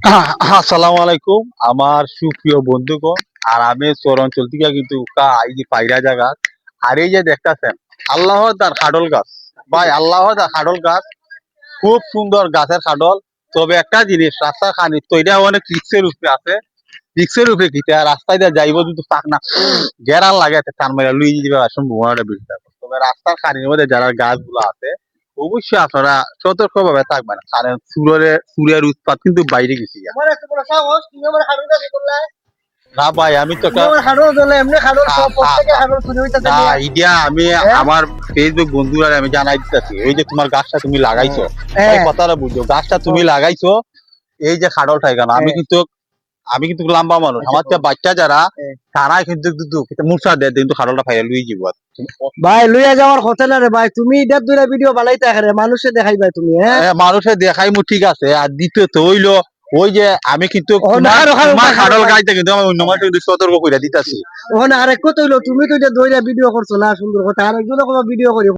আসসালামু আলাইকুম আমার সুপ্রিয় বন্ধুগণ। আর আমি চরাঞ্চল থেকে কিন্তু এই যে পায়রা জায়গা আর এই যে দেখতেছেন আল্লাহর দার কাডল গাছ। ভাই আল্লাহর দার কাডল গাছ খুব সুন্দর গাছের কাডল। তবে একটা জিনিস রাস্তা খানি তো এটা অনেক রিক্সের উপরে আছে। রিক্সের উপরে কিটা রাস্তায় দিয়ে যাইব কিন্তু থাক না গেরান লাগে টান মারা লুই দিবে সম্ভাবনাটা বেশি থাকে। তবে রাস্তার খানির মধ্যে যারা গাছগুলো আছে অবশ্যই আপনারা সতর্ক ভাবে থাকবেন, কারণ সুরের উৎপাত কিন্তু বাইরে গেছে। না ভাই আমি তো আইডিয়া আমি আমার ফেসবুক বন্ধুরা আমি জানাই দিতেছি, এই যে তোমার গাছটা তুমি লাগাইছো, এই কথাটা বুঝছো, গাছটা তুমি লাগাইছো এই যে খাডলটা এখানে আমি কিন্তু লম্বা মানুষ, আমার বাচ্চা যারা তারা কিন্তু মূর্ছা দেয় কিন্তু খাডলটা ফাইয়া লুই যাব। ভাই লইয়া যাওয়ার কথা না রে ভাই, তুমি ইডার দুইটা ভিডিও বানাইতে আরে মানুষে দেখাই ভাই তুমি। মানুষে দেখাই মু ঠিক আছে, আর দ্বিতীয়ত হইলো ওই যে আমি কিন্তু খাডল গাইতে কিন্তু আমি অন্য মানুষ সতর্ক করে দিতেছি। ওখানে আরেক কথা হইলো তুমি তো এটা দইরা ভিডিও করছো না, সুন্দর কথা, আরেকজনে কোনো ভিডিও করি